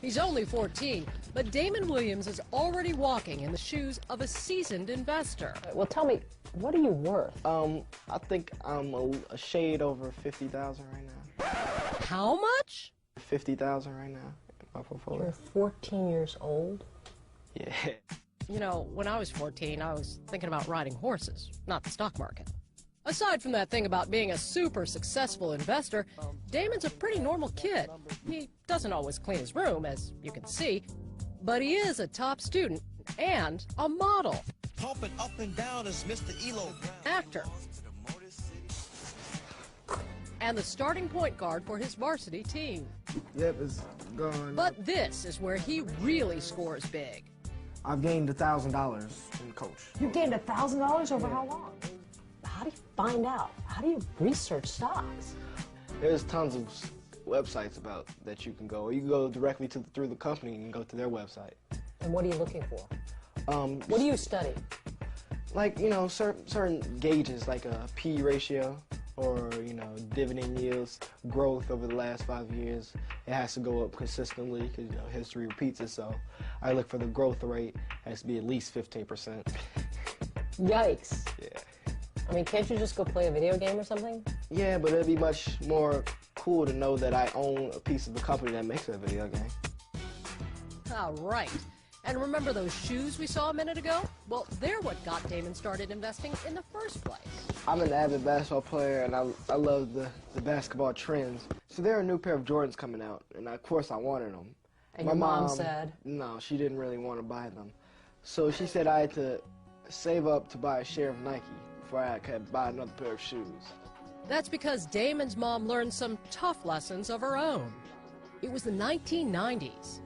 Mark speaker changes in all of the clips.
Speaker 1: He's only 14, but Damon Williams is already walking in the shoes of a seasoned investor.
Speaker 2: Well, tell me, what are you worth?
Speaker 3: I think I'm a shade over 50,000 right now.
Speaker 1: How much?
Speaker 3: 50,000 right now in my portfolio.
Speaker 2: You're 14 years old?
Speaker 3: Yeah.
Speaker 1: You know, when I was 14, I was thinking about riding horses, not the stock market. Aside from that thing about being a super successful investor, Damon's a pretty normal kid. He doesn't always clean his room, as you can see, but he is a top student and a model.
Speaker 4: Pumping up and down is Mr. Elo.
Speaker 1: Actor. And the starting point guard for his varsity team.
Speaker 3: Yep, it's gone.
Speaker 1: But this is where he really scores big.
Speaker 3: I've gained $1,000 in coach.
Speaker 2: You gained $1,000 over how long? How do you find out? How do you research stocks?
Speaker 3: There's tons of websites about that you can go. Or you can go directly through the company and go to their website.
Speaker 2: And what are you looking for? What do you study?
Speaker 3: Like, you know, certain gauges, like a P ratio or, you know, dividend yields, growth over the last 5 years. It has to go up consistently because, you know, history repeats itself. I look for the growth rate has to be at least 15%.
Speaker 2: Yikes.
Speaker 3: Yeah.
Speaker 2: I mean, can't you just go play a video game or something?
Speaker 3: Yeah, but it'd be much more cool to know that I own a piece of the company that makes that video game.
Speaker 1: All right. And remember those shoes we saw a minute ago? Well, they're what got Damon started investing in the first place.
Speaker 3: I'm an avid basketball player, and I love the basketball trends. So there are a new pair of Jordans coming out, and of course I wanted them.
Speaker 2: And your mom said?
Speaker 3: No, she didn't really want to buy them. So she said I had to save up to buy a share of Nike before I could buy another pair of shoes.
Speaker 1: That's because Damon's mom learned some tough lessons of her own. It was the 1990s.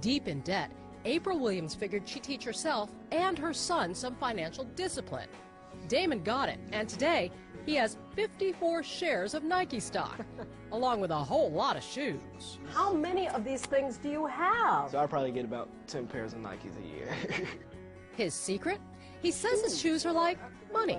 Speaker 1: Deep in debt, April Williams figured she'd teach herself and her son some financial discipline. Damon got it, and today he has 54 shares of Nike stock, along with a whole lot of shoes.
Speaker 2: How many of these things do you have?
Speaker 3: So I probably get about 10 pairs of Nikes a year.
Speaker 1: His secret? He says his shoes are like money.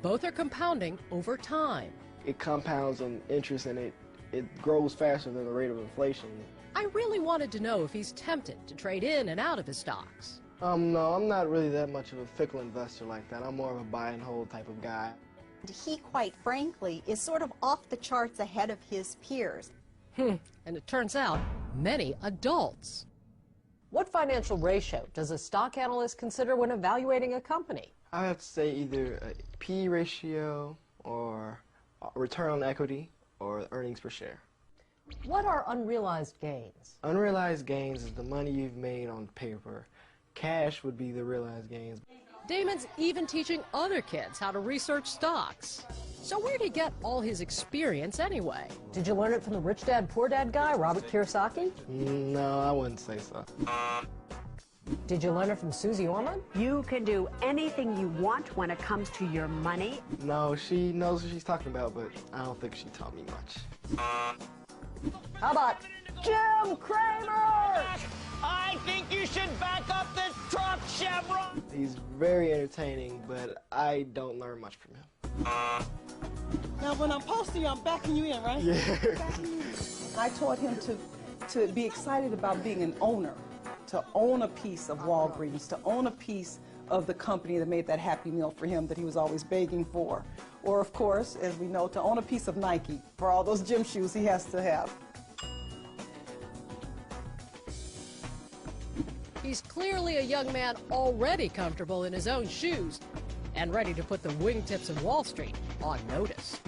Speaker 1: Both are compounding over time.
Speaker 3: It compounds in interest, and it grows faster than the rate of inflation.
Speaker 1: I really wanted to know if he's tempted to trade in and out of his stocks.
Speaker 3: No, I'm not really that much of a fickle investor like that. I'm more of a buy and hold type of guy.
Speaker 5: He, quite frankly, is sort of off the charts ahead of his peers.
Speaker 1: And it turns out, many adults.
Speaker 2: What financial ratio does a stock analyst consider when evaluating a company?
Speaker 3: I have to say either a P ratio or return on equity or earnings per share.
Speaker 2: What are unrealized gains?
Speaker 3: Unrealized gains is the money you've made on paper. Cash would be the realized gains.
Speaker 1: Damon's even teaching other kids how to research stocks. So where'd he get all his experience anyway?
Speaker 2: Did you learn it from the Rich Dad, Poor Dad guy, Robert Kiyosaki?
Speaker 3: No, I wouldn't say so.
Speaker 2: Did you learn it from Susie Orman?
Speaker 6: You can do anything you want when it comes to your money.
Speaker 3: No, she knows what she's talking about, but I don't think she taught me much.
Speaker 2: How about Jim Cramer?
Speaker 7: I think you should back up this truck, Chevron.
Speaker 3: He's very entertaining, but I don't learn much from him.
Speaker 8: Now, when I'm posting you, I'm backing you in, right?
Speaker 3: Yeah.
Speaker 8: I taught him to be excited about being an owner, to own a piece of Walgreens, to own a piece of the company that made that Happy Meal for him that he was always begging for. Or, of course, as we know, to own a piece of Nike for all those gym shoes he has to have.
Speaker 1: He's clearly a young man already comfortable in his own shoes and ready to put the wingtips of Wall Street on notice.